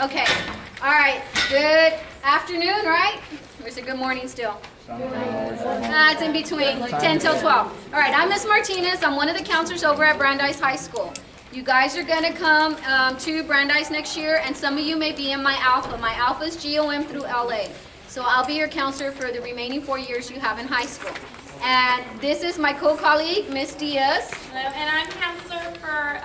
Okay. All right. Good afternoon, right? Or is it good morning still? It's in between, 10 till 12. All right, I'm Miss Martinez. I'm one of the counselors over at Brandeis High School. You guys are going to come to Brandeis next year, and some of you may be in my alpha. My alpha is GOM through LA. So I'll be your counselor for the remaining 4 years you have in high school. And this is my co-colleague, Miss Diaz. Hello, and I'm counselor for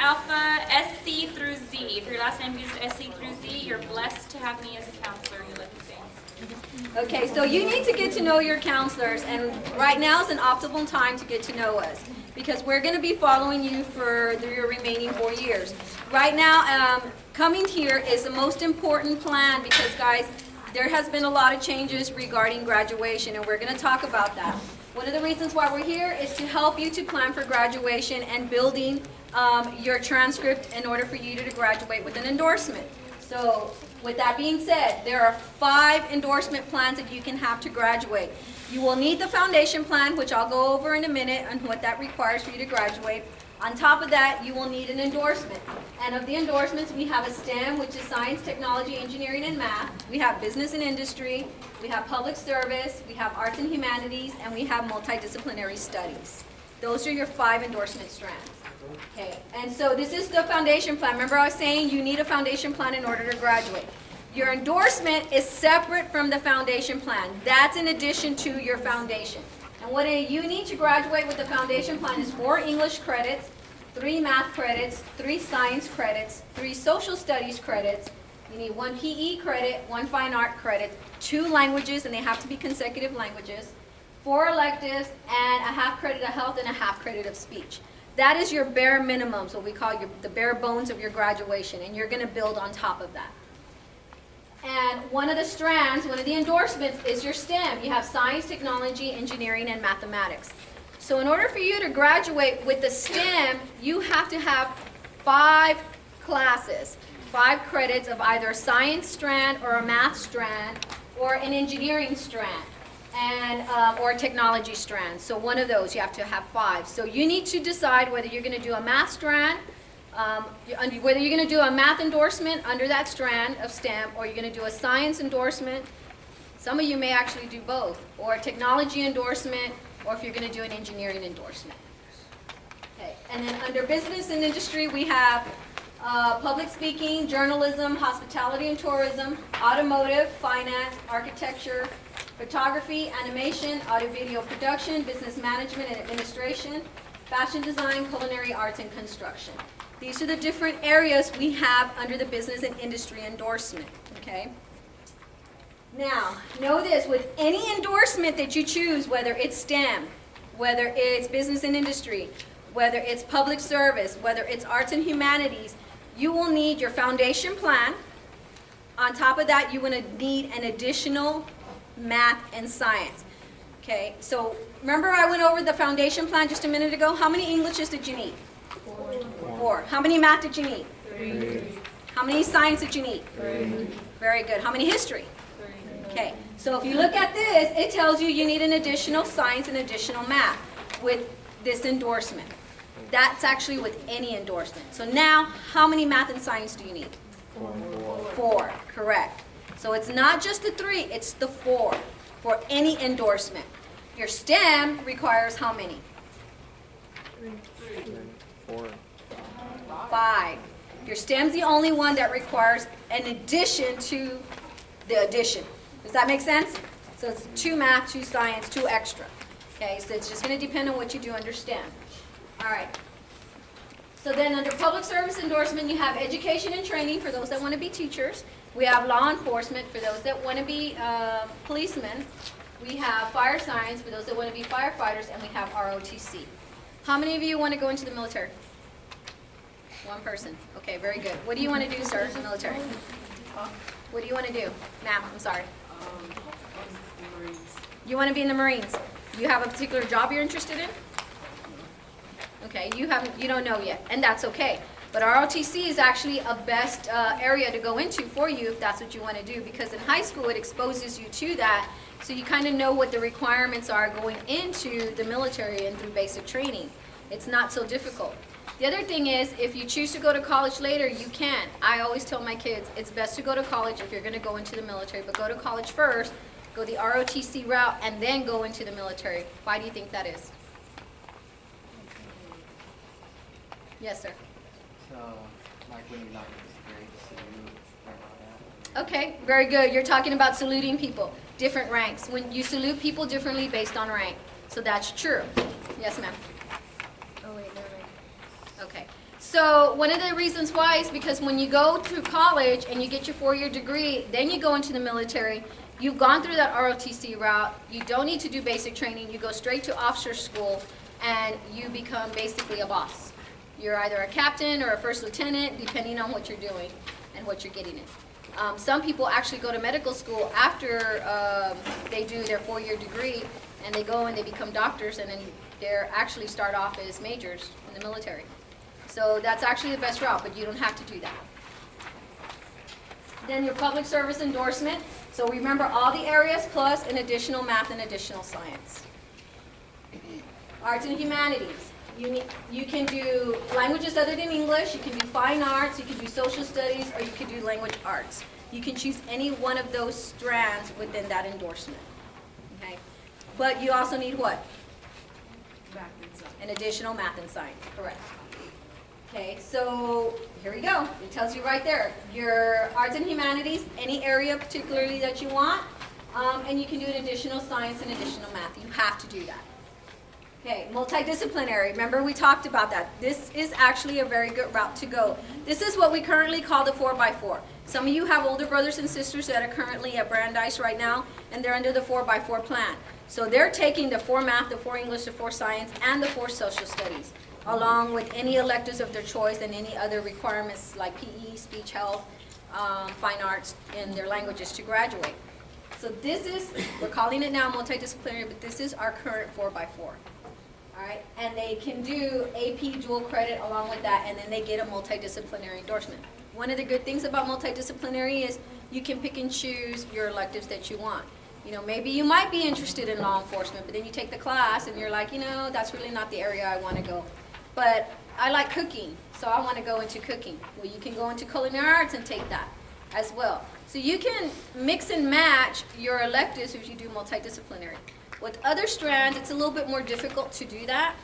Alpha SC through Z. If your last name is SC through Z, you're blessed to have me as a counselor. You're lucky things. Okay, so you need to get to know your counselors, and right now is an optimal time to get to know us because we're going to be following you for your remaining 4 years. Right now, coming here is the most important plan because, guys, there has been a lot of changes regarding graduation, and we're going to talk about that. One of the reasons why we're here is to help you to plan for graduation and building your transcript in order for you to graduate with an endorsement. So with that being said, there are 5 endorsement plans that you can have to graduate. You will need the foundation plan, which I'll go over in a minute on what that requires for you to graduate. On top of that, you will need an endorsement. And of the endorsements, we have a STEM, which is science, technology, engineering, and math. We have business and industry. We have public service. We have arts and humanities. And we have multidisciplinary studies. Those are your 5 endorsement strands. Okay, and so this is the foundation plan. Remember I was saying you need a foundation plan in order to graduate. Your endorsement is separate from the foundation plan. That's in addition to your foundation. And what you need to graduate with the foundation plan is 4 English credits, 3 math credits, 3 science credits, 3 social studies credits. You need 1 PE credit, 1 fine art credit, 2 languages, and they have to be consecutive languages, 4 electives, and a half credit of health and a half credit of speech. That is your bare minimum, so we call the bare bones of your graduation, and you're going to build on top of that. And one of the strands, one of the endorsements is your STEM. You have science, technology, engineering, and mathematics. So in order for you to graduate with the STEM, you have to have 5 classes, 5 credits of either a science strand or a math strand or an engineering strand. Or a technology strand. So one of those, you have to have 5. So you need to decide whether you're going to do a math strand, whether you're going to do a math endorsement under that strand of STEM, or you're going to do a science endorsement. Some of you may actually do both, or a technology endorsement, or if you're going to do an engineering endorsement. Okay. And then under business and industry, we have public speaking, journalism, hospitality and tourism, automotive, finance, architecture, photography, animation, audio-video production, business management and administration, fashion design, culinary arts, and construction. These are the different areas we have under the business and industry endorsement, okay? Now, know this, with any endorsement that you choose, whether it's STEM, whether it's business and industry, whether it's public service, whether it's arts and humanities, you will need your foundation plan. On top of that, you will need an additional math and science. Okay, so remember I went over the foundation plan just a minute ago? How many Englishes did you need? 4. How many math did you need? 3. How many science did you need? 3. Very good. How many history? 3. Okay, so if you look at this, it tells you you need an additional science and additional math with this endorsement. That's actually with any endorsement. So now, how many math and science do you need? 4, correct. So it's not just the 3, it's the 4 for any endorsement. Your STEM requires how many? 4. 5. Your STEM's the only one that requires an addition to the addition. Does that make sense? So it's 2 math, 2 science, 2 extra. Okay, so it's just going to depend on what you do under STEM. All right. So then under public service endorsement, you have education and training for those that want to be teachers. We have law enforcement for those that want to be policemen. We have fire science for those that want to be firefighters, and we have ROTC. How many of you want to go into the military? 1 person. Okay, very good. What do you want to do, sir, in the military? What do you want to do? Ma'am, I'm sorry. You want to be in the Marines. You have a particular job you're interested in? Okay, you don't know yet, and that's okay. But ROTC is actually a best area to go into for you if that's what you want to do, because in high school it exposes you to that, so you kind of know what the requirements are going into the military and through basic training. It's not so difficult. The other thing is, if you choose to go to college later, you can. I always tell my kids, it's best to go to college if you're going to go into the military, but go to college first, go the ROTC route, and then go into the military. Why do you think that is? Yes, sir. So, like when you knock this grade, salute, like that. Okay, very good. You're talking about saluting people, different ranks. When you salute people differently based on rank. So that's true. Yes, ma'am. Oh, wait, no, wait. Okay. So one of the reasons why is because when you go to college and you get your 4-year degree, then you go into the military, you've gone through that ROTC route, you don't need to do basic training, you go straight to officer school, and you become basically a boss. You're either a captain or a first lieutenant, depending on what you're doing and what you're getting in. Some people actually go to medical school after they do their 4-year degree, and they go and they become doctors, and then they actually start off as majors in the military. So that's actually the best route, but you don't have to do that. Then your public service endorsement. So remember all the areas plus an additional math and additional science. Arts and humanities. You can do languages other than English, you can do fine arts, you can do social studies, or you can do language arts. You can choose any one of those strands within that endorsement. Okay? But you also need what? Math and science. An additional math and science, correct. Okay, so here we go. It tells you right there. Your arts and humanities, any area particularly that you want, and you can do an additional science and additional math. You have to do that. Okay, multidisciplinary. Remember we talked about that. This is actually a very good route to go. This is what we currently call the 4x4. Some of you have older brothers and sisters that are currently at Brandeis right now, and they're under the 4x4 plan. So they're taking the 4 math, the 4 English, the 4 science, and the 4 social studies, along with any electives of their choice and any other requirements like PE, speech, health, fine arts, and their languages to graduate. So this is, we're calling it now multidisciplinary, but this is our current 4x4. All right, and they can do AP dual credit along with that, and then they get a multidisciplinary endorsement. One of the good things about multidisciplinary is you can pick and choose your electives that you want. You know, maybe you might be interested in law enforcement, but then you take the class and you're like, you know, that's really not the area I want to go. But I like cooking, so I want to go into cooking. Well, you can go into culinary arts and take that as well. So you can mix and match your electives if you do multidisciplinary. With other strands, it's a little bit more difficult to do that.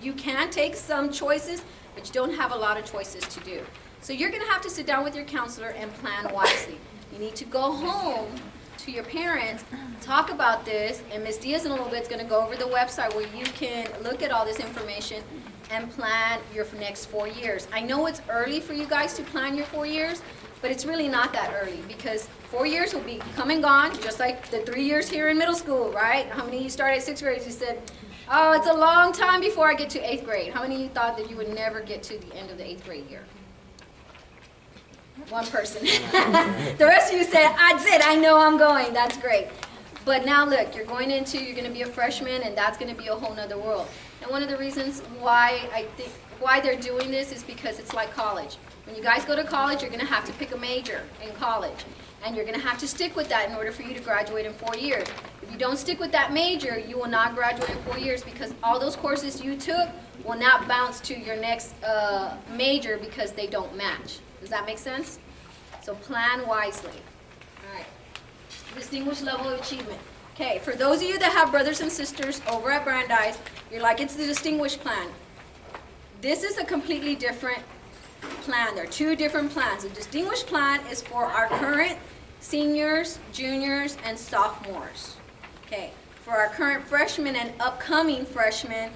You can take some choices, but you don't have a lot of choices to do. So you're going to have to sit down with your counselor and plan wisely. You need to go home to your parents, talk about this, and Ms. Diaz in a little bit is going to go over the website where you can look at all this information and plan your next 4 years. I know it's early for you guys to plan your 4 years, but it's really not that early because 4 years will be come and gone, just like the 3 years here in middle school, right? How many of you started at 6th grade? You said, oh, it's a long time before I get to 8th grade. How many of you thought that you would never get to the end of the 8th grade year? One person. The rest of you said, that's it, I know I'm going. That's great. But now look, you're going to be a freshman, and that's going to be a whole nother world. And one of the reasons why they're doing this is because it's like college. When you guys go to college, you're going to have to pick a major in college. And you're going to have to stick with that in order for you to graduate in 4 years. If you don't stick with that major, you will not graduate in 4 years because all those courses you took will not bounce to your next major because they don't match. Does that make sense? So plan wisely. All right. Distinguished level of achievement. Okay, for those of you that have brothers and sisters over at Brandeis, you're like, it's the distinguished plan. This is a completely different plan. There are 2 different plans. The distinguished plan is for our current seniors, juniors, and sophomores. Okay, for our current freshmen and upcoming freshmen,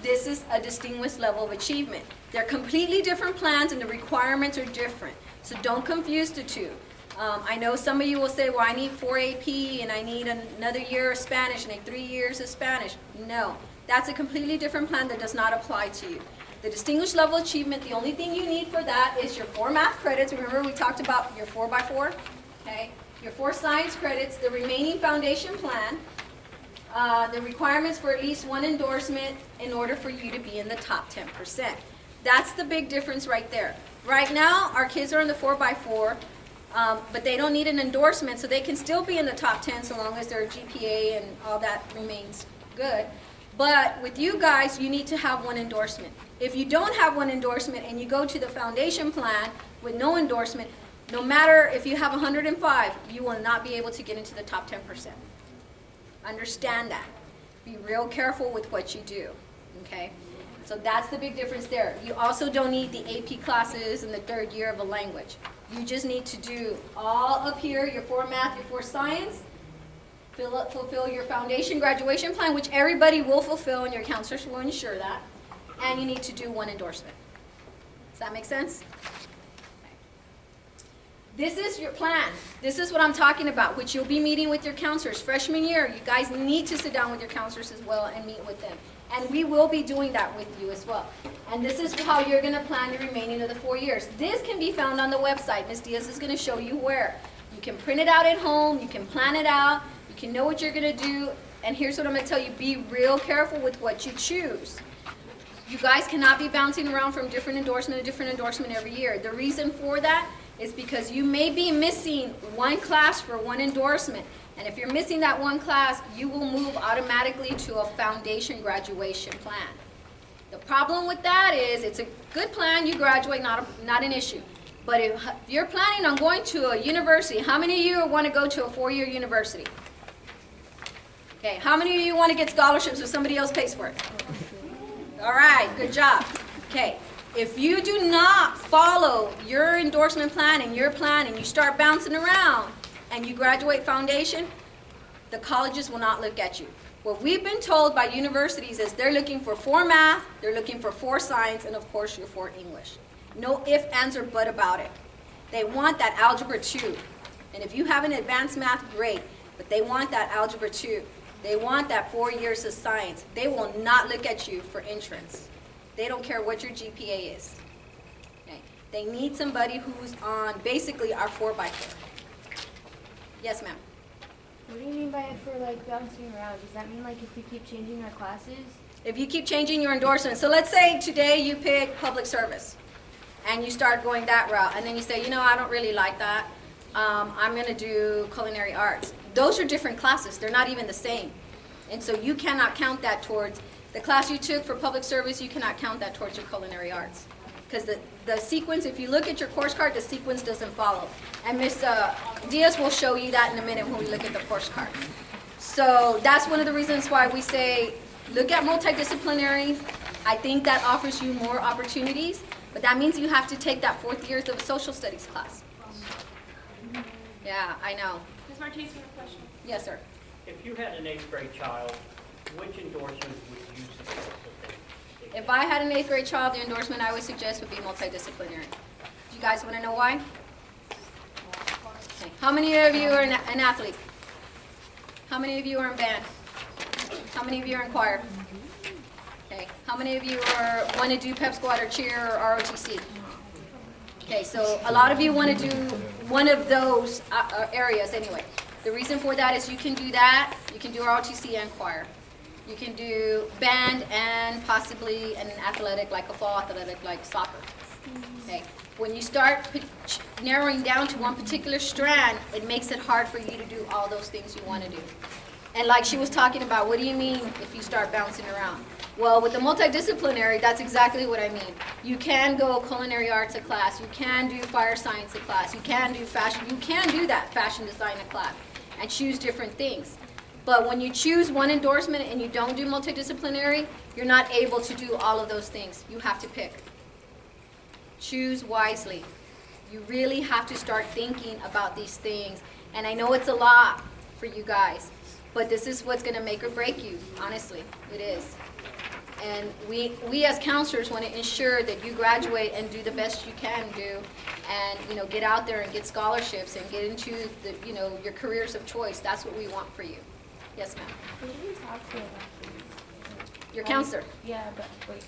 this is a distinguished level of achievement. They're completely different plans and the requirements are different. So don't confuse the 2. I know some of you will say, well, I need 4 AP and I need another year of Spanish and 3 years of Spanish. No, that's a completely different plan that does not apply to you. The distinguished level achievement, the only thing you need for that is your 4 math credits. Remember we talked about your 4x4? Okay. Your 4 science credits, the remaining foundation plan, the requirements for at least 1 endorsement in order for you to be in the top 10%. That's the big difference right there. Right now, our kids are in the 4x4, but they don't need an endorsement, so they can still be in the top 10 so long as their GPA and all that remains good. But with you guys, you need to have one endorsement. If you don't have one endorsement and you go to the foundation plan with no endorsement, no matter if you have 105, you will not be able to get into the top 10%. Understand that. Be real careful with what you do, okay? So that's the big difference there. You also don't need the AP classes in the 3rd year of a language. You just need to do all up here, your 4 math, your 4 science, fulfill your foundation graduation plan, which everybody will fulfill and your counselors will ensure that. And you need to do 1 endorsement. Does that make sense? This is your plan. This is what I'm talking about, which you'll be meeting with your counselors. Freshman year, you guys need to sit down with your counselors as well and meet with them. And we will be doing that with you as well. And this is how you're going to plan your remaining of the 4 years. This can be found on the website. Ms. Diaz is going to show you where. You can print it out at home. You can plan it out. You can know what you're going to do. And here's what I'm going to tell you. Be real careful with what you choose. You guys cannot be bouncing around from different endorsement to different endorsement every year. The reason for that is because you may be missing 1 class for 1 endorsement. And if you're missing that 1 class, you will move automatically to a foundation graduation plan. The problem with that is it's a good plan, you graduate, not an issue. But if you're planning on going to a university, how many of you want to go to a 4-year university? Okay, how many of you want to get scholarships if somebody else pays for it? All right, good job. Okay, if you do not follow your endorsement plan and your plan and you start bouncing around and you graduate foundation, the colleges will not look at you. What we've been told by universities is they're looking for 4 math, they're looking for 4 science, and of course your 4 English. No ifs, ands, or but about it. They want that algebra 2. And if you have an advanced math, great, but they want that algebra 2. They want that 4 years of science. They will not look at you for entrance. They don't care what your GPA is. Okay. They need somebody who's on basically our 4x4. Yes, ma'am. What do you mean by for like bouncing around? Does that mean like if we keep changing our classes? If you keep changing your endorsement. So let's say today you pick public service and you start going that route and then you say, you know, I don't really like that. I'm going to do culinary arts. Those are different classes. They're not even the same. And so you cannot count that towards the class you took for public service. You cannot count that towards your culinary arts. Because the sequence, if you look at your course card, the sequence doesn't follow. And Ms. Diaz will show you that in a minute when we look at the course card. So that's one of the reasons why we say look at multidisciplinary. I think that offers you more opportunities, but that means you have to take that 4th year of a social studies class. Yeah, I know. Ms. Martinez, you have a question? Yes, sir. If you had an 8th grade child, which endorsement would you suggest that they take? If I had an 8th grade child, the endorsement I would suggest would be multidisciplinary. Do you guys want to know why? Okay. How many of you are an athlete? How many of you are in band? How many of you are in choir? Okay. How many of you want to do pep squad or cheer or ROTC? Okay, so a lot of you want to do one of those areas anyway. The reason for that is you can do that. You can do ROTC and choir. You can do band and possibly an athletic, like a fall athletic, like soccer. Okay. When you start narrowing down to one particular strand, it makes it hard for you to do all those things you want to do. And like she was talking about, what do you mean if you start bouncing around? Well, with the multidisciplinary, that's exactly what I mean. You can go culinary arts a class. You can do fire science a class. You can do fashion. You can do that fashion design a class and choose different things. But when you choose one endorsement and you don't do multidisciplinary, you're not able to do all of those things. You have to pick. Choose wisely. You really have to start thinking about these things. And I know it's a lot for you guys, but this is what's going to make or break you, honestly. It is. And we as counselors want to ensure that you graduate and do the best you can do and, get out there and get scholarships and get into the, your careers of choice. That's what we want for you. Yes, ma'am. Who do you talk to about Your counselor. Yeah, but wait.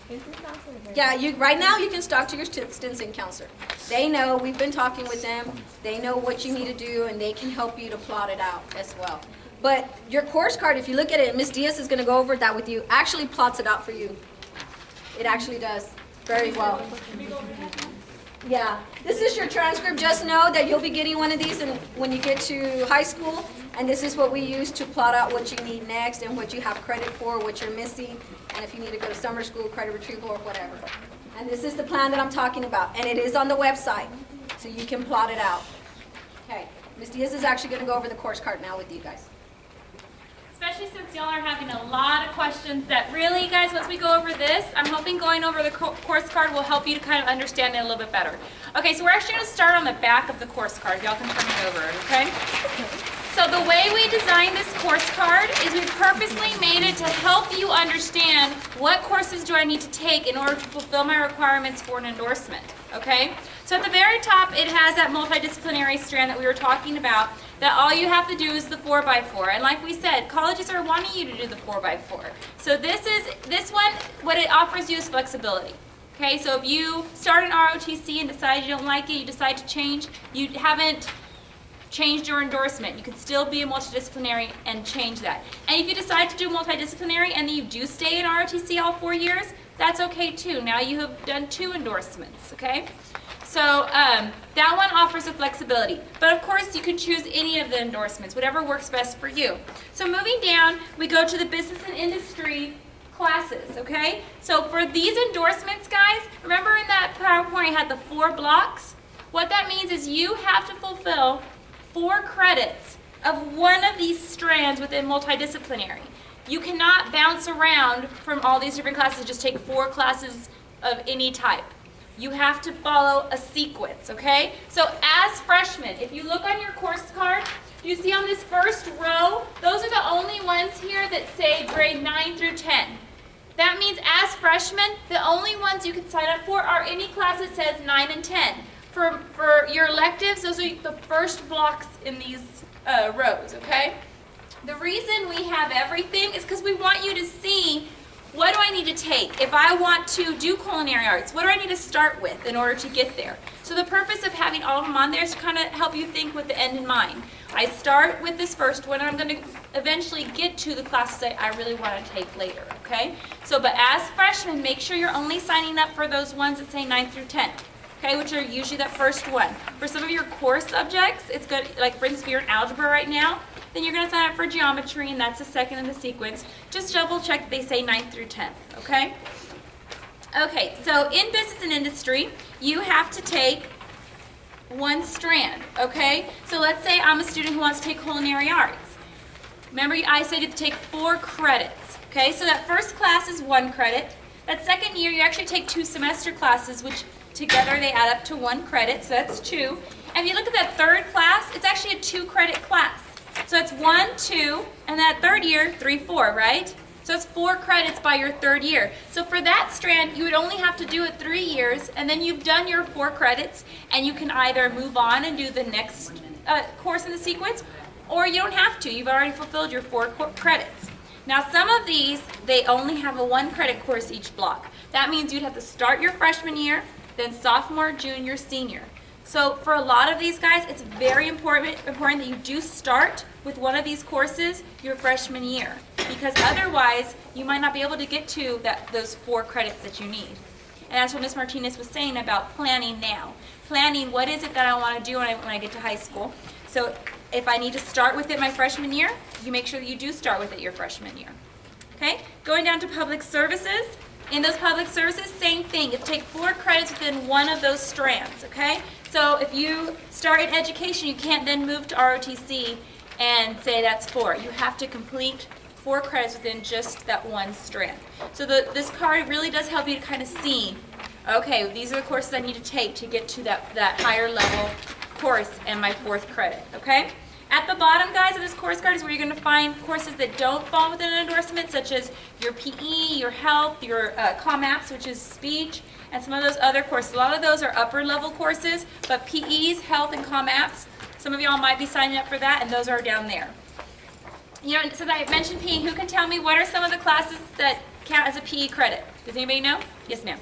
Who's your counselor? Yeah, right now you can talk to your Stinson counselor. They know, we've been talking with them. They know what you need to do and they can help you to plot it out as well. But your course card, if you look at it, Ms. Diaz is going to go over that with you, actually plots it out for you. It actually does very well. Yeah, this is your transcript. Just know that you'll be getting one of these when you get to high school. And this is what we use to plot out what you need next and what you have credit for, what you're missing, and if you need to go to summer school, credit retrieval, or whatever. And this is the plan that I'm talking about, and it is on the website, so you can plot it out. Okay, Ms. Diaz is actually going to go over the course card now with you guys. Especially since y'all are having a lot of questions that really, guys, once we go over this, I'm hoping going over the course card will help you to kind of understand it a little bit better. Okay, so we're actually going to start on the back of the course card. Y'all can turn it over, okay? So the way we designed this course card is we purposely made it to help you understand what courses do I need to take in order to fulfill my requirements for an endorsement, okay? So at the very top, it has that multidisciplinary strand that we were talking about, that all you have to do is the 4x4. And like we said, colleges are wanting you to do the 4x4. So this one, what it offers you is flexibility. Okay, so if you start an ROTC and decide you don't like it, you decide to change, you haven't changed your endorsement. You can still be a multidisciplinary and change that. And if you decide to do multidisciplinary and then you do stay in ROTC all 4 years, that's okay too. Now you have done 2 endorsements, okay? So that one offers a flexibility. But of course, you can choose any of the endorsements, whatever works best for you. So moving down, we go to the business and industry classes, okay? So for these endorsements, guys, remember in that PowerPoint I had the 4 blocks? What that means is you have to fulfill 4 credits of one of these strands within multidisciplinary. You cannot bounce around from all these different classes, just take 4 classes of any type. You have to follow a sequence, okay? So as freshmen, if you look on your course card, you see on this first row, those are the only ones here that say grade 9 through 10. That means as freshmen, the only ones you can sign up for are any class that says 9 and 10. For your electives, those are the first blocks in these rows, okay? The reason we have everything is because we want you to see, what do I need to take? If I want to do culinary arts, what do I need to start with in order to get there? So the purpose of having all of them on there is to kind of help you think with the end in mind. I start with this first one, and I'm going to eventually get to the classes that I really want to take later, okay? So, but as freshmen, make sure you're only signing up for those ones that say 9 through 10. Okay, which are usually that first one. For some of your core subjects, it's good, like for instance, if you're in algebra right now, then you're going to sign up for geometry, and that's the second in the sequence. Just double check that they say 9th through 10th, okay? Okay, so in business and industry, you have to take 1 strand, okay? So let's say I'm a student who wants to take culinary arts. Remember, I said you have to take 4 credits, okay? So that first class is 1 credit. That second year, you actually take 2 semester classes, which together they add up to 1 credit, so that's 2. And if you look at that third class, it's actually a 2-credit class. So it's 1, 2, and that third year, 3, 4, right? So it's 4 credits by your third year. So for that strand, you would only have to do it 3 years, and then you've done your 4 credits, and you can either move on and do the next course in the sequence, or you don't have to. You've already fulfilled your 4 credits. Now some of these, they only have a 1-credit course each block. That means you'd have to start your freshman year, then sophomore, junior, senior. So for a lot of these guys, it's very important that you do start with one of these courses your freshman year, because otherwise you might not be able to get to those 4 credits that you need. And that's what Ms. Martinez was saying about planning now. Planning, what is it that I want to do when I get to high school? So if I need to start with it my freshman year, you make sure that you do start with it your freshman year. Okay? Going down to public services. In those public services, same thing. You have to take 4 credits within one of those strands, okay? So if you start in education, you can't then move to ROTC and say that's 4. You have to complete 4 credits within just that one strand. So this card really does help you to kind of see, okay, these are the courses I need to take to get to that higher level course and my 4th credit, okay? At the bottom, guys, of this course card is where you're going to find courses that don't fall within an endorsement, such as your PE, your health, your ComApps, which is speech, and some of those other courses. A lot of those are upper level courses, but PEs, health, and ComApps, some of y'all might be signing up for that, and those are down there. You know, so that I mentioned PE, who can tell me what are some of the classes that count as a PE credit? Does anybody know? Yes, ma'am.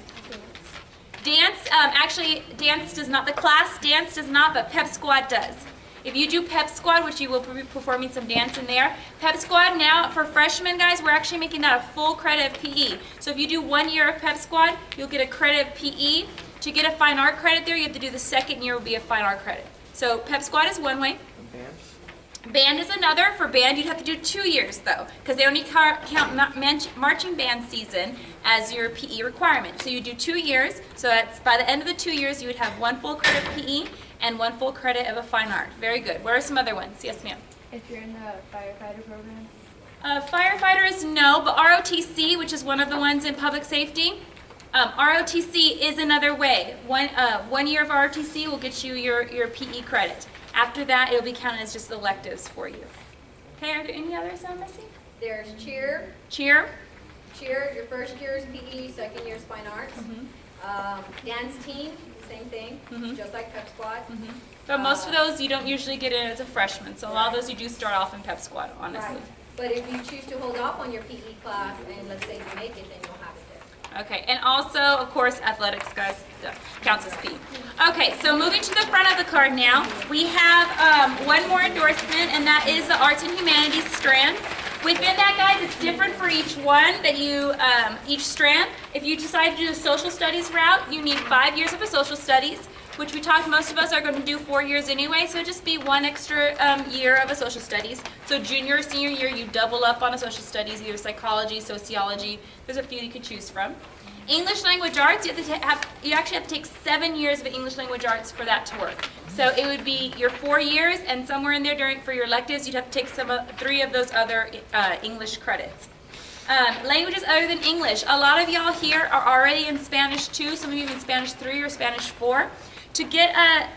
Dance, actually, dance does not, the class dance does not, but Pep Squad does. If you do Pep Squad, which you will be performing some dance in there, Pep Squad now, for freshmen, guys, we're actually making that a full credit of PE. So if you do 1 year of Pep Squad, you'll get a credit of PE. To get a fine art credit there, you have to do the second year will be a fine art credit. So Pep Squad is one way. Dance? Band is another. For band, you'd have to do 2 years though, because they only count marching band season as your PE requirement. So you do 2 years, so that's by the end of the 2 years, you would have 1 full credit of PE and 1 full credit of a fine art. Very good. What are some other ones? Yes, ma'am. If you're in the firefighter program? Firefighters, no, but ROTC, which is one of the ones in public safety, ROTC is another way. 1 year of ROTC will get you your PE credit. After that, it'll be counted as just electives for you. Okay, are there any others I'm missing? There's cheer. Cheer. Cheer, your first year is PE, second year is fine arts. Dance team, same thing, just like pep squad. But most of those you don't usually get in as a freshman, so a lot of those you do start off in pep squad, honestly. Right. But if you choose to hold off on your PE class and let's say you make it, then you'll have it there. Okay, and also, of course, athletics, guys, counts as PE. Okay, so moving to the front of the card now, we have one more endorsement, and that is the Arts and Humanities strand. Within that, guys, it's different for each one that you, each strand. If you decide to do the social studies route, you need 5 years of a social studies, which we talked, most of us are going to do 4 years anyway, so just be 1 extra year of a social studies. So junior or senior year, you double up on a social studies, either psychology, sociology. There's a few you could choose from. English language arts, you actually have to take 7 years of English language arts for that to work. So it would be your 4 years, and somewhere in there for your electives, you'd have to take 3 of those other English credits. Languages other than English. A lot of y'all here are already in Spanish 2, some of you in Spanish 3 or Spanish 4. To get an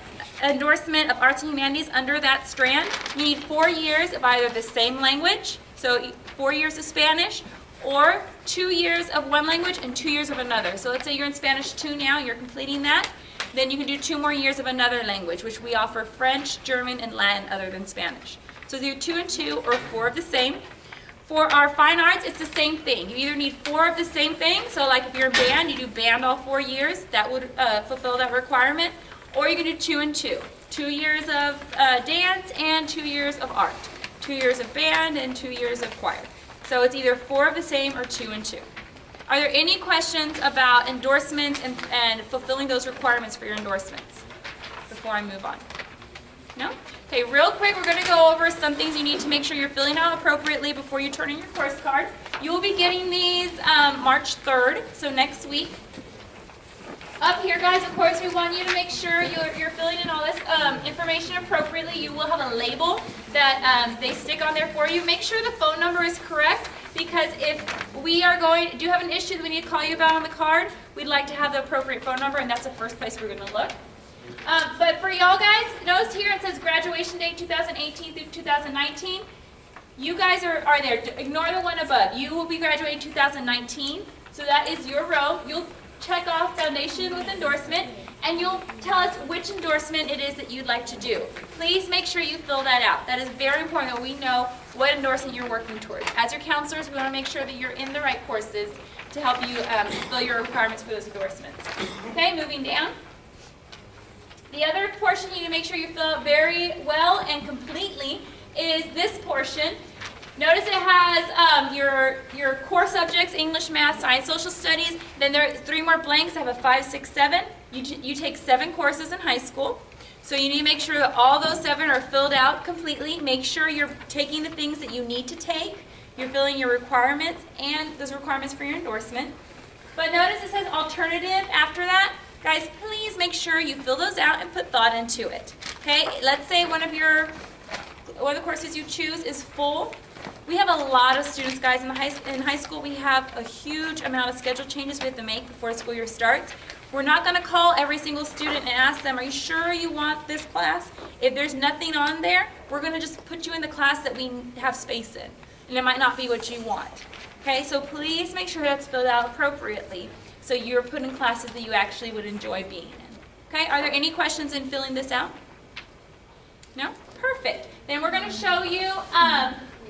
endorsement of Arts and Humanities under that strand, you need 4 years of either the same language, so 4 years of Spanish, or 2 years of one language and 2 years of another. So let's say you're in Spanish 2 now, you're completing that, then you can do 2 more years of another language, which we offer French, German, and Latin other than Spanish. So do 2 and 2 or 4 of the same. For our fine arts, it's the same thing. You either need 4 of the same thing, so like if you're in band, you do band all 4 years, that would fulfill that requirement, or you can do 2 and 2. 2 years of dance and 2 years of art. 2 years of band and 2 years of choir. So it's either 4 of the same or 2 and 2. Are there any questions about endorsements and fulfilling those requirements for your endorsements before I move on? No? Okay, real quick, we're going to go over some things you need to make sure you're filling out appropriately before you turn in your course card. You will be getting these March 3rd, so next week. Up here, guys, of course, we want you to make sure you're filling in all this information appropriately. You will have a label that they stick on there for you. Make sure the phone number is correct, because if we do have an issue that we need to call you about on the card, we'd like to have the appropriate phone number, and that's the first place we're going to look. But for y'all guys, notice here it says graduation date 2018 through 2019. You guys are there. Ignore the one above. You will be graduating 2019, so that is your row. You'll check off foundation with endorsement, and you'll tell us which endorsement it is that you'd like to do. Please make sure you fill that out. That is very important that we know what endorsement you're working towards. As your counselors, we want to make sure that you're in the right courses to help you fill your requirements for those endorsements. Okay, moving down. The other portion you need to make sure you fill out very well and completely is this portion. Notice it has your core subjects, English, Math, Science, Social Studies. Then there are 3 more blanks. I have a 5, 6, 7. You take 7 courses in high school. So you need to make sure that all those 7 are filled out completely. Make sure you're taking the things that you need to take. You're filling your requirements and those requirements for your endorsement. But notice it says alternative after that. Guys, please make sure you fill those out and put thought into it. Okay, let's say one of the courses you choose is full. We have a lot of students, guys, in high school. We have a huge amount of schedule changes we have to make before the school year starts. We're not going to call every single student and ask them, are you sure you want this class? If there's nothing on there, we're going to just put you in the class that we have space in. And it might not be what you want. Okay, so please make sure that's filled out appropriately, so you're put in classes that you actually would enjoy being in. Okay, are there any questions in filling this out? No? Perfect. Then we're going to show you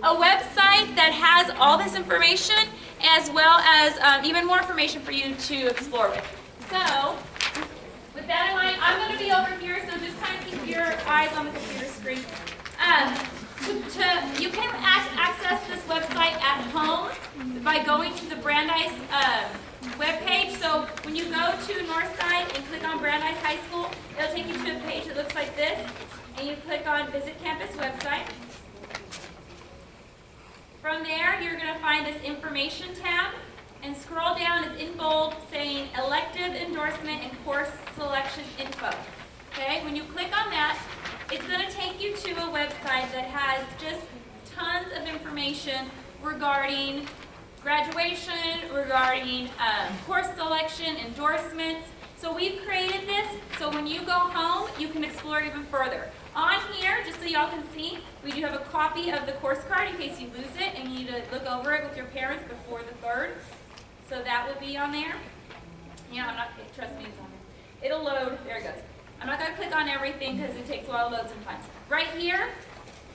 a website that has all this information, as well as even more information for you to explore with. So, with that in mind, I'm going to be over here, so just kind of keep your eyes on the computer screen. You can access this website at home by going to the Brandeis webpage. So when you go to Northside and click on Brandeis High School, it'll take you to a page that looks like this, and you click on Visit Campus Website. find this information tab and scroll down. It's in bold saying elective endorsement and course selection info. Okay, when you click on that, it's going to take you to a website that has just tons of information regarding graduation, regarding course selection, endorsements. So we've created this so when you go home, you can explore even further. On here, just so y'all can see, we do have a copy of the course card in case you lose it and you need to look over it with your parents before the 3rd. So that will be on there. Yeah, I'm not, trust me, it's on there. It'll load, there it goes. I'm not going to click on everything because it takes a while to load sometimes. Right here,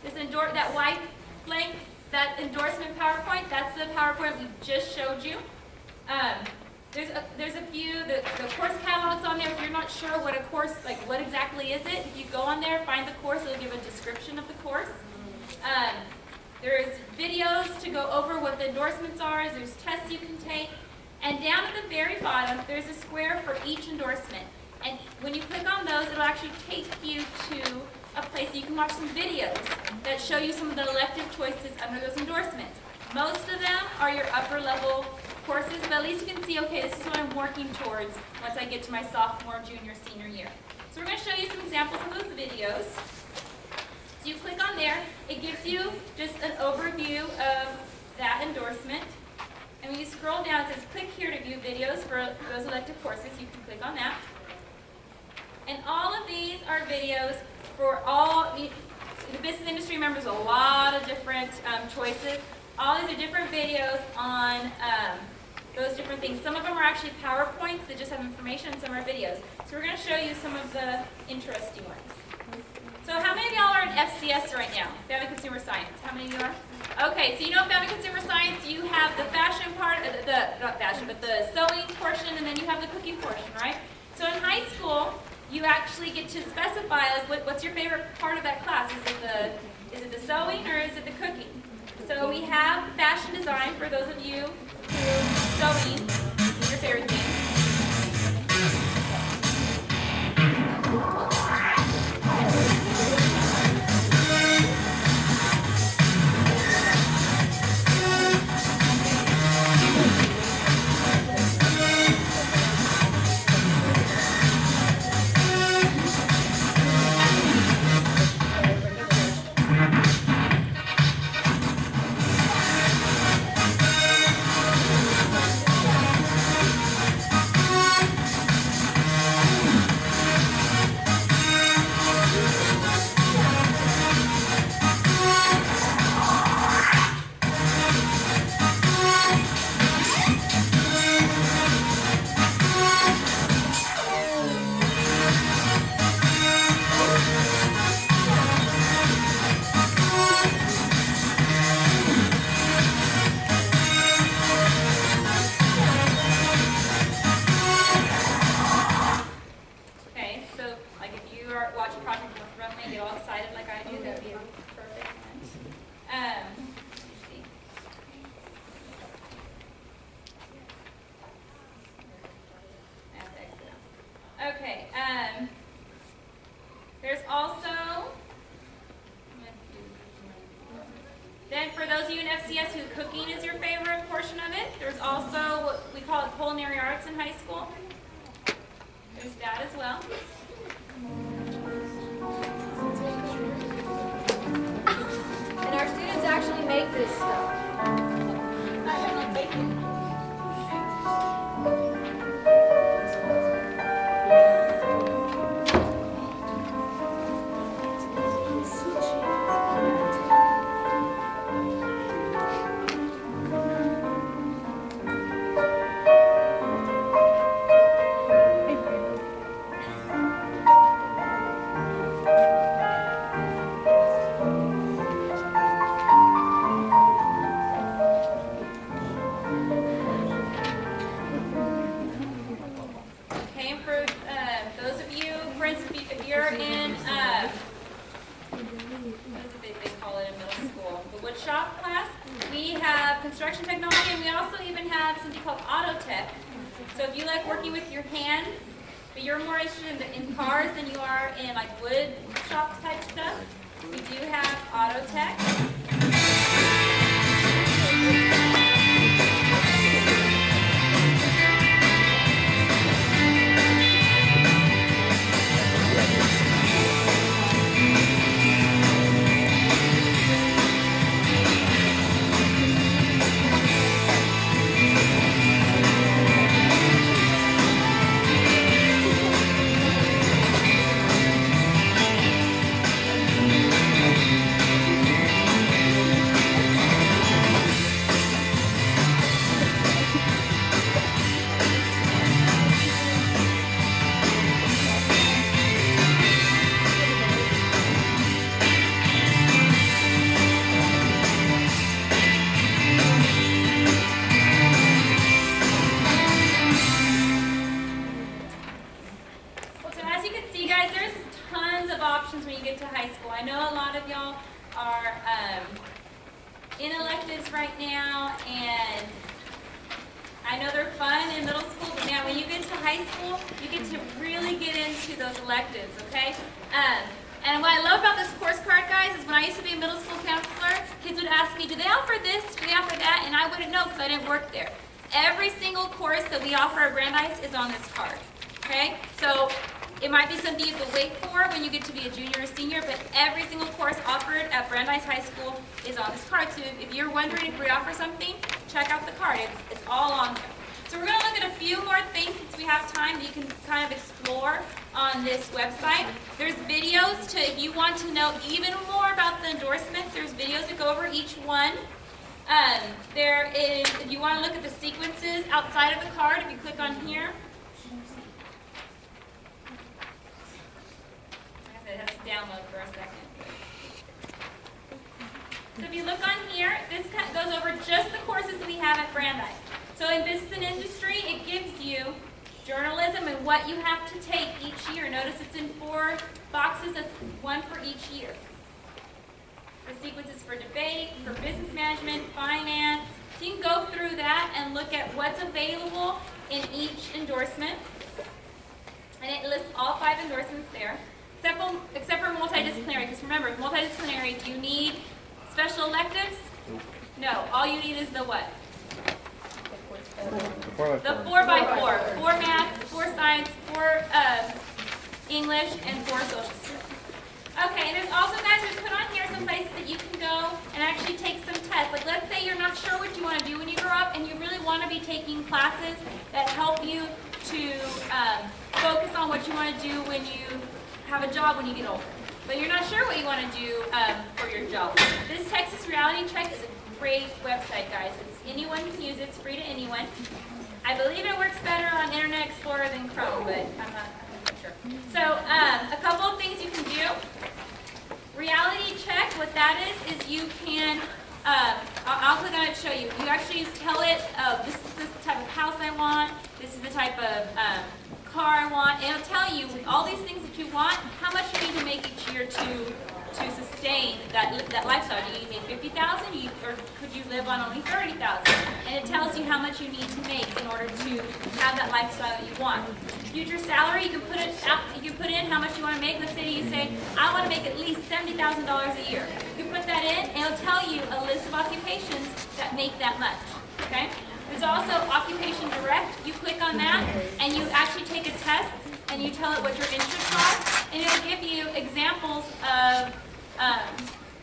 that white blank, that endorsement PowerPoint, that's the PowerPoint we just showed you. There's a few, the course catalog's on there. If you're not sure what a course, like what exactly is it, if you go on there, find the course, it'll give a description of the course. There's videos to go over what the endorsements are, there's tests you can take, and down at the very bottom, there's a square for each endorsement. And when you click on those, it'll actually take you to a place that you can watch some videos that show you some of the elective choices under those endorsements. Most of them are your upper level courses, but at least you can see, okay, this is what I'm working towards once I get to my sophomore, junior, senior year. So we're going to show you some examples of those videos. So you click on there, it gives you just an overview of that endorsement. And when you scroll down, it says click here to view videos for those elective courses. You can click on that. And all of these are videos for all, the business industry remembers a lot of different choices. All these are different videos on those different things. Some of them are actually PowerPoints that just have information, and some are videos. So we're going to show you some of the interesting ones. So how many of y'all are in FCS right now? Family Consumer Science. How many of you are? Okay, so you know Family Consumer Science, you have the fashion part, not fashion, but the sewing portion, and then you have the cooking portion, right? So in high school, you actually get to specify, like, what's your favorite part of that class? Is it the sewing or is it the cooking? So we have fashion design for those of you who sewing is your favorite thing. There's also, then for those of you in FCS who cooking is your favorite portion of it, there's also what we call it culinary arts in high school. There's that as well. And our students actually make this stuff. Construction technology, and we also even have something called auto tech. So if you like working with your hands, but you're more interested in cars than you are in like wood shop type stuff, we do have auto tech. options when you get to high school. I know a lot of y'all are in electives right now, and I know they're fun in middle school, but man, when you get to high school, you get to really get into those electives, okay? And what I love about this course card, guys, is when I used to be a middle school counselor, kids would ask me, do they offer this, do they offer that? And I wouldn't know because I didn't work there. Every single course that we offer at Brandeis is on this card, okay? So it might be something you have to wait for when you get to be a junior or senior, but every single course offered at Brandeis High School is on this card. So if you're wondering if we offer something, check out the card. It's all on there. So we're going to look at a few more things since we have time that you can kind of explore on this website. There's videos to, if you want to know even more about the endorsements, there's videos that go over each one. There is, if you want to look at the sequences outside of the card, if you click on here, it has to download for a second. So if you look on here, this goes over just the courses that we have at Brandeis. So in business and industry, it gives you journalism and what you have to take each year. Notice it's in 4 boxes, that's one for each year. The sequences for debate, for business management, finance. So you can go through that and look at what's available in each endorsement. And it lists all 5 endorsements there. Except for multidisciplinary, because remember, multidisciplinary, do you need special electives? No, all you need is the what? The 4x4. 4 math, 4 science, 4 English, and 4 social studies. Okay, and there's also, guys, we put on here some places that you can go and actually take some tests. Like, let's say you're not sure what you want to do when you grow up, and you really want to be taking classes that help you to focus on what you want to do when you have a job when you get older. But you're not sure what you want to do for your job. This Texas Reality Check is a great website, guys. Anyone can use it. It's free to anyone. I believe it works better on Internet Explorer than Chrome, but I'm not sure. So a couple of things you can do. Reality Check, what that is you can, I'll click on it to show you. You actually tell it, this is the type of house I want, this is the type of car I want, and it'll tell you with all these things that you want, how much you need to make each year to sustain that lifestyle. Do you need to make $50,000, or could you live on only $30,000? And it tells you how much you need to make in order to have that lifestyle that you want. Future salary, you can put it out, you can put in how much you want to make. Let's say you say, I want to make at least $70,000 a year. You put that in, and it'll tell you a list of occupations that make that much. Okay? There's also Occupation Direct. You click on that, and you actually take a test, and you tell it what your interests are, and it'll give you examples of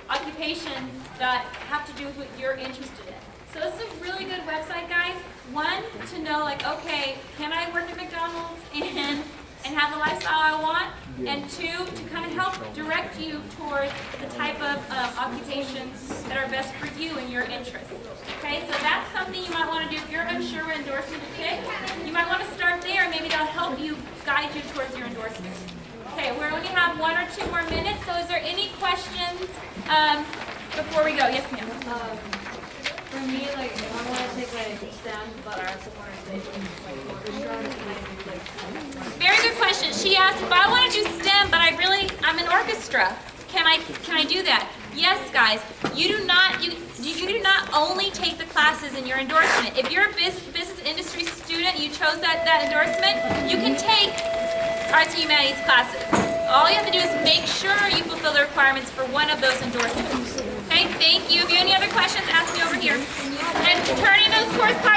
occupations that have to do with what you're interested in. So this is a really good website, guys. One, to know, like, okay, can I work at McDonald's and have the lifestyle I want? And 2, to kind of help direct you towards the type of occupations that are best for you and your interests. Okay, so that's something you might want to do if you're unsure what endorsement to pick. You might want to start there, and maybe that'll help you guide you towards your endorsement. Okay, we only have 1 or 2 more minutes, so is there any questions before we go? Yes, ma'am. For me, like, if I want to take like STEM, but I also want to take like orchestra, can I do like? Very good question. She asked if I want to do STEM, but I'm an orchestra. Can I do that? Yes, guys. You do not only take the classes in your endorsement. If you're a business industry student, you chose that endorsement, you can take arts and humanities classes. All you have to do is make sure you fulfill the requirements for one of those endorsements. Okay, thank you. If you have any other questions, ask me over here. And turn in those course cards.